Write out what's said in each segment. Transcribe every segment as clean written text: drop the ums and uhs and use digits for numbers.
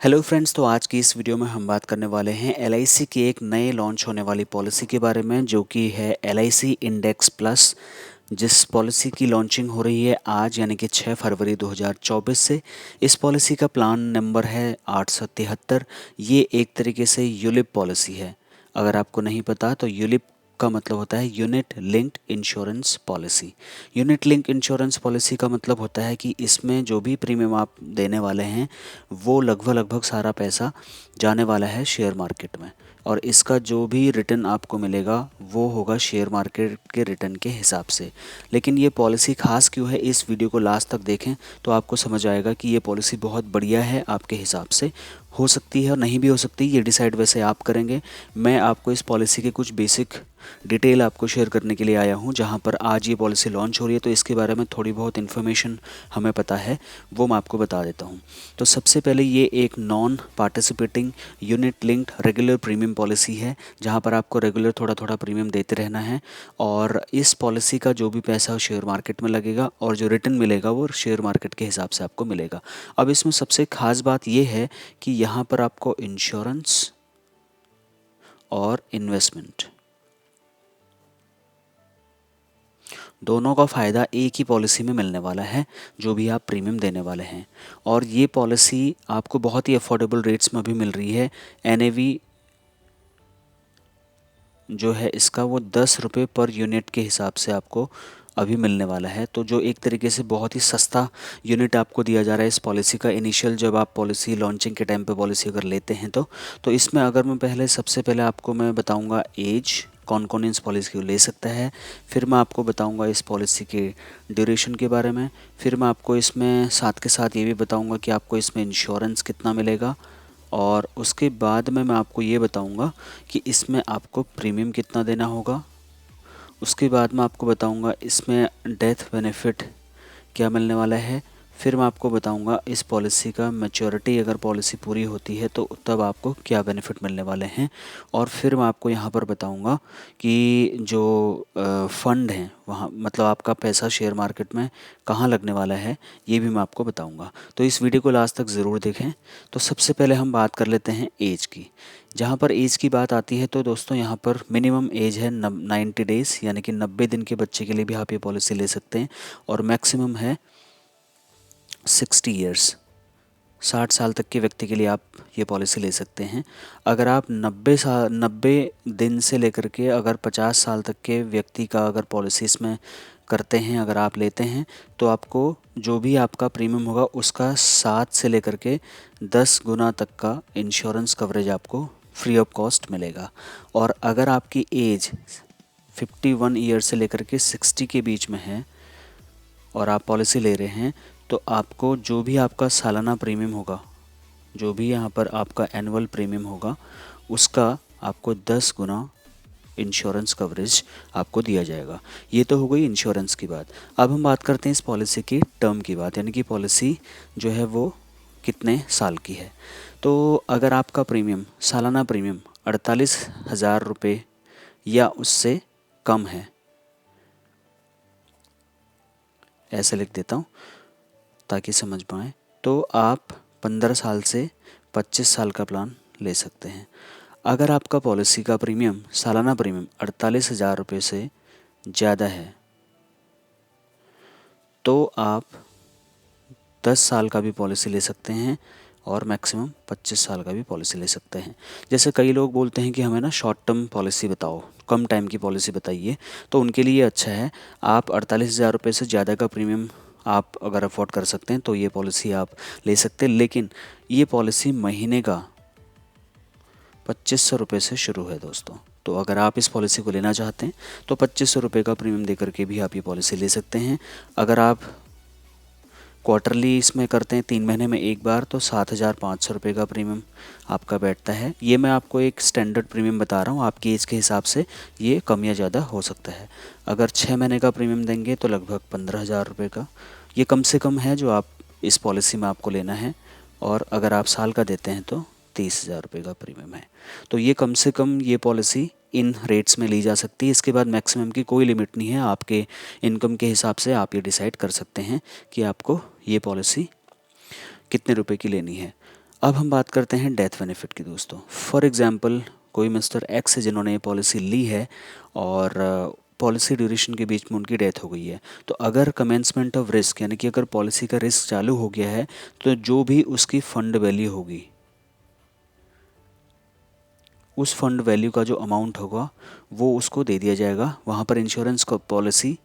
Hello friends, तो आज की इस वीडियो में हम बात करने वाले हैं एलआईसी की एक नए लॉन्च होने वाली पॉलिसी के बारे में, जो कि है एलआईसी इंडेक्स प्लस। जिस पॉलिसी की लॉन्चिंग हो रही है आज यानी कि 6 फरवरी 2024 से। इस पॉलिसी का प्लान नंबर है 873। ये एक तरीके से यूलिप पॉलिसी है। अगर आपको नहीं पता तो यूलिप का मतलब होता है unit linked insurance policy. Unit link insurance policy का मतलब होता है कि इसमें जो भी प्रीमियम आप देने वाले हैं वो लगभग लगभग सारा पैसा जाने वाला है शेयर मार्केट में, और इसका जो भी रिटर्न आपको मिलेगा वो होगा शेयर मार्केट के रिटर्न के हिसाब से। लेकिन ये पॉलिसी खास क्यों है, इस वीडियो को लास्ट तक देखें तो आपको समझ आएगा कि ये पॉलिसी बहुत बढ़िया है आपके हिसाब से। हो सकती है और नहीं भी हो सकती, ये डिसाइड वैसे आप करेंगे। मैं आपको इस पॉलिसी के कुछ बेसिक डिटेल आपको शेयर करने के लिए आया हूँ। जहाँ पर आज ये पॉलिसी लॉन्च हो रही है तो इसके बारे में थोड़ी बहुत इन्फॉर्मेशन हमें पता है, वो मैं आपको बता देता हूँ। तो सबसे पहले ये एक non participating unit linked regular premium policy है, जहाँ पर आपको रेगुलर थोड़ा थोड़ा प्रीमियम देते रहना है। और इस पॉलिसी का जो भी पैसा शेयर मार्केट में लगेगा और जो रिटर्न मिलेगा वो शेयर मार्केट के हिसाब से आपको मिलेगा। अब इसमें सबसे खास बात ये है कि यहाँ पर आपको इंश्योरेंस और इन्वेस्टमेंट दोनों का फ़ायदा एक ही पॉलिसी में मिलने वाला है, जो भी आप प्रीमियम देने वाले हैं। और ये पॉलिसी आपको बहुत ही अफोर्डेबल रेट्स में भी मिल रही है। एनएवी जो है इसका वो 10 रुपये पर यूनिट के हिसाब से आपको अभी मिलने वाला है। तो जो एक तरीके से बहुत ही सस्ता यूनिट आपको दिया जा रहा है इस पॉलिसी का। इनिशियल जब आप पॉलिसी लॉन्चिंग के टाइम पे पॉलिसी अगर लेते हैं तो इसमें अगर मैं सबसे पहले आपको मैं बताऊंगा एज, कौन कौन इस पॉलिसी को ले सकता है। फिर मैं आपको बताऊंगा इस पॉलिसी के ड्यूरेशन के बारे में। फिर मैं आपको इसमें साथ के साथ ये भी बताऊंगा कि आपको इसमें इंश्योरेंस कितना मिलेगा। और उसके बाद में मैं आपको ये बताऊंगा कि इसमें आपको प्रीमियम कितना देना होगा। उसके बाद मैं आपको बताऊंगा इसमें डेथ बेनिफिट क्या मिलने वाला है। फिर मैं आपको बताऊंगा इस पॉलिसी का मैच्योरिटी अगर पॉलिसी पूरी होती है तो तब आपको क्या बेनिफिट मिलने वाले हैं। और फिर मैं आपको यहाँ पर बताऊंगा कि जो फंड हैं वहाँ मतलब आपका पैसा शेयर मार्केट में कहाँ लगने वाला है, ये भी मैं आपको बताऊंगा। तो इस वीडियो को लास्ट तक ज़रूर देखें। तो सबसे पहले हम बात कर लेते हैं एज की। जहाँ पर एज की बात आती है तो दोस्तों यहाँ पर मिनिमम एज है 90 डेज़, यानी कि 90 दिन के बच्चे के लिए भी आप ये पॉलिसी ले सकते हैं। और मैक्सिमम है 60 ईयर्स, 60 साल तक के व्यक्ति के लिए आप ये पॉलिसी ले सकते हैं। अगर आप 90 दिन से लेकर के अगर 50 साल तक के व्यक्ति का अगर पॉलिसी इसमें करते हैं, अगर आप लेते हैं तो आपको जो भी आपका प्रीमियम होगा उसका 7 से लेकर के 10 गुना तक का इंश्योरेंस कवरेज आपको फ्री ऑफ कॉस्ट मिलेगा। और अगर आपकी एज 51 ईयर से लेकर के 60 के बीच में है और आप पॉलिसी ले रहे हैं तो आपको जो भी आपका सालाना प्रीमियम होगा, जो भी यहाँ पर आपका एनुअल प्रीमियम होगा, उसका आपको 10 गुना इंश्योरेंस कवरेज आपको दिया जाएगा। ये तो हो गई इंश्योरेंस की बात। अब हम बात करते हैं इस पॉलिसी की टर्म की बात, यानी कि पॉलिसी जो है वो कितने साल की है। तो अगर आपका प्रीमियम सालाना प्रीमियम 48,000 रुपये या उससे कम है, ऐसे लिख देता हूँ ताकि समझ पाएँ, तो आप 15 साल से 25 साल का प्लान ले सकते हैं। अगर आपका पॉलिसी का प्रीमियम सालाना प्रीमियम 48,000 रुपये से ज़्यादा है तो आप 10 साल का भी पॉलिसी ले सकते हैं और मैक्सिमम 25 साल का भी पॉलिसी ले सकते हैं। जैसे कई लोग बोलते हैं कि हमें ना शॉर्ट टर्म पॉलिसी बताओ, कम टाइम की पॉलिसी बताइए, तो उनके लिए अच्छा है आप 48,000 रुपये से ज़्यादा का प्रीमियम आप अगर अफोर्ड कर सकते हैं तो ये पॉलिसी आप ले सकते हैं। लेकिन ये पॉलिसी महीने का 2500 रुपये से शुरू है दोस्तों। तो अगर आप इस पॉलिसी को लेना चाहते हैं तो 2500 रुपये का प्रीमियम दे करके भी आप ये पॉलिसी ले सकते हैं। अगर आप क्वार्टरली इसमें करते हैं 3 महीने में एक बार तो 7,500 रुपये का प्रीमियम आपका बैठता है। ये मैं आपको एक स्टैंडर्ड प्रीमियम बता रहा हूँ, आपकी एज के हिसाब से ये कम या ज़्यादा हो सकता है। अगर 6 महीने का प्रीमियम देंगे तो लगभग 15,000 रुपये का, ये कम से कम है जो आप इस पॉलिसी में आपको लेना है। और अगर आप साल का देते हैं तो 30,000 रुपये का प्रीमियम है। तो ये कम से कम ये पॉलिसी इन रेट्स में ली जा सकती है। इसके बाद मैक्सिमम की कोई लिमिट नहीं है, आपके इनकम के हिसाब से आप ये डिसाइड कर सकते हैं कि आपको ये पॉलिसी कितने रुपए की लेनी है। अब हम बात करते हैं डेथ बेनिफिट की दोस्तों। फॉर एग्जांपल कोई मिस्टर एक्स है जिन्होंने ये पॉलिसी ली है और पॉलिसी ड्यूरेशन के बीच में उनकी डेथ हो गई है। तो अगर कमेंसमेंट ऑफ रिस्क यानी कि अगर पॉलिसी का रिस्क चालू हो गया है तो जो भी उसकी फंड वैल्यू होगी, उस फंड वैल्यू का जो अमाउंट होगा वो उसको दे दिया जाएगा। वहाँ पर इंश्योरेंस को पॉलिसी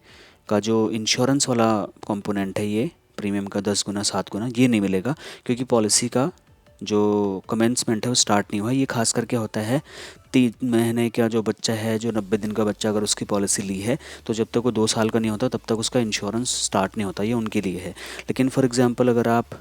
का जो इंश्योरेंस वाला कंपोनेंट है, ये प्रीमियम का 10 गुना 7 गुना ये नहीं मिलेगा, क्योंकि पॉलिसी का जो कमेंसमेंट है वो स्टार्ट नहीं हुआ। ये खास करके होता है 3 महीने का जो बच्चा है, जो 90 दिन का बच्चा अगर उसकी पॉलिसी ली है तो जब तक वो 2 साल का नहीं होता तब तक उसका इंश्योरेंस स्टार्ट नहीं होता, ये उनके लिए है। लेकिन फॉर एग्ज़ाम्पल अगर आप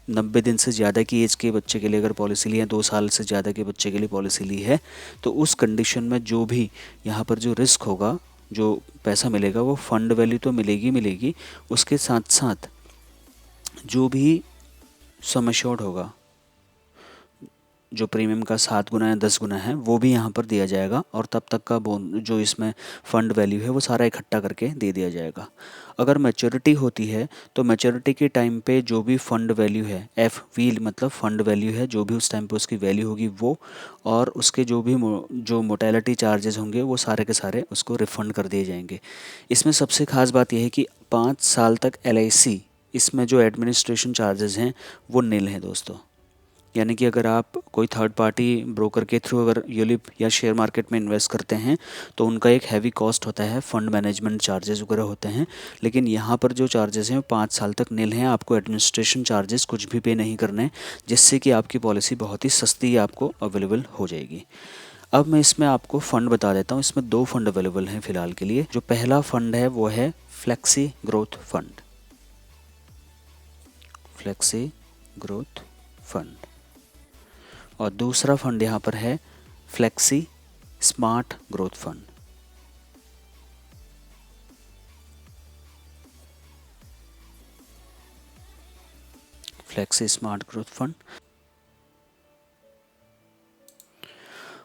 90 दिन से ज़्यादा की एज के बच्चे के लिए अगर पॉलिसी ली है, 2 साल से ज़्यादा के बच्चे के लिए पॉलिसी ली है, तो उस कंडीशन में जो भी यहाँ पर जो रिस्क होगा, जो पैसा मिलेगा वो फंड वैल्यू तो मिलेगी, उसके साथ साथ जो भी सम एश्योर्ड होगा, जो प्रीमियम का 7 गुना या 10 गुना है वो भी यहाँ पर दिया जाएगा, और तब तक का जो इसमें फ़ंड वैल्यू है वो सारा इकट्ठा करके दे दिया जाएगा। अगर मैच्योरिटी होती है तो मैच्योरिटी के टाइम पे जो भी फ़ंड वैल्यू है, एफ वी मतलब फ़ंड वैल्यू है, जो भी उस टाइम पे उसकी वैल्यू होगी वो, और उसके जो भी जो मोर्टेलिटी चार्जेस होंगे वो सारे के सारे उसको रिफ़ंड कर दिए जाएंगे। इसमें सबसे ख़ास बात यह है कि 5 साल तक LIC इसमें जो एडमिनिस्ट्रेशन चार्जेस हैं वो नील हैं दोस्तों। यानी कि अगर आप कोई थर्ड पार्टी ब्रोकर के थ्रू अगर यूलिप या शेयर मार्केट में इन्वेस्ट करते हैं तो उनका एक हैवी कॉस्ट होता है, फंड मैनेजमेंट चार्जेस वगैरह होते हैं। लेकिन यहाँ पर जो चार्जेस हैं वो 5 साल तक नील हैं, आपको एडमिनिस्ट्रेशन चार्जेस कुछ भी पे नहीं करने, जिससे कि आपकी पॉलिसी बहुत ही सस्ती आपको अवेलेबल हो जाएगी। अब मैं इसमें आपको फ़ंड बता देता हूँ। इसमें 2 फंड अवेलेबल हैं फ़िलहाल के लिए। जो पहला फ़ंड है वो है flexi growth fund, flexi growth fund, और दूसरा फंड यहाँ पर है flexi smart growth fund. Flexi smart growth fund.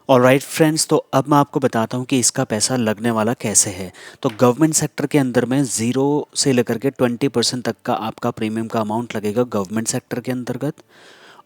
Alright friends, तो अब मैं आपको बताता हूँ कि इसका पैसा लगने वाला कैसे है। तो गवर्नमेंट सेक्टर के अंदर में 0 से लेकर के 20% तक का आपका प्रीमियम का अमाउंट लगेगा गवर्नमेंट सेक्टर के अंतर्गत,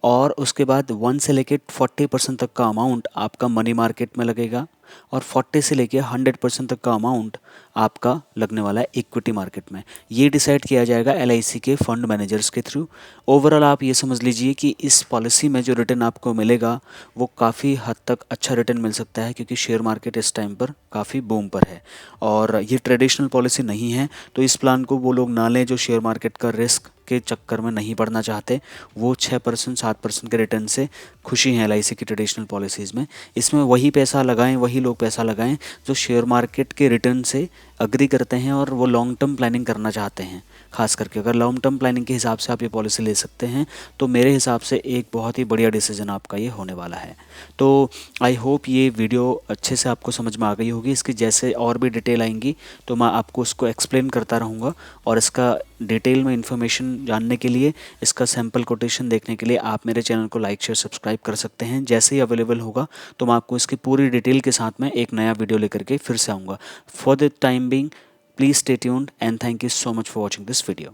और उसके बाद 1 से लेके 40% तक का अमाउंट आपका मनी मार्केट में लगेगा, और 40 से लेके 100% तक का अमाउंट आपका लगने वाला है इक्विटी मार्केट में। ये डिसाइड किया जाएगा LIC के फंड मैनेजर्स के थ्रू। ओवरऑल आप ये समझ लीजिए कि इस पॉलिसी में जो रिटर्न आपको मिलेगा वो काफ़ी हद तक अच्छा रिटर्न मिल सकता है, क्योंकि शेयर मार्केट इस टाइम पर काफ़ी बूम पर है और ये ट्रेडिशनल पॉलिसी नहीं है। तो इस प्लान को वो लोग ना लें जो शेयर मार्केट का रिस्क के चक्कर में नहीं पड़ना चाहते। वो 6% 7% के रिटर्न से खुशी हैं LIC की ट्रेडिशनल पॉलिसीज़ में। इसमें वही पैसा लगाएं, वही लोग पैसा लगाएं जो शेयर मार्केट के रिटर्न से अग्री करते हैं और वो लॉन्ग टर्म प्लानिंग करना चाहते हैं। खास करके अगर लॉन्ग टर्म प्लानिंग के हिसाब से आप ये पॉलिसी ले सकते हैं तो मेरे हिसाब से एक बहुत ही बढ़िया डिसीजन आपका ये होने वाला है। तो आई होप ये वीडियो अच्छे से आपको समझ में आ गई होगी। इसकी जैसे और भी डिटेल आएंगी तो मैं आपको उसको एक्सप्लेन करता रहूँगा, और इसका डिटेल में इन्फॉर्मेशन जानने के लिए, इसका सैम्पल कोटेशन देखने के लिए आप मेरे चैनल को लाइक शेयर सब्सक्राइब कर सकते हैं। जैसे ही अवेलेबल होगा तो मैं आपको इसकी पूरी डिटेल के साथ में एक नया वीडियो लेकर के फिर से आऊँगा। For the time being, please stay tuned and thank you so much for watching this video.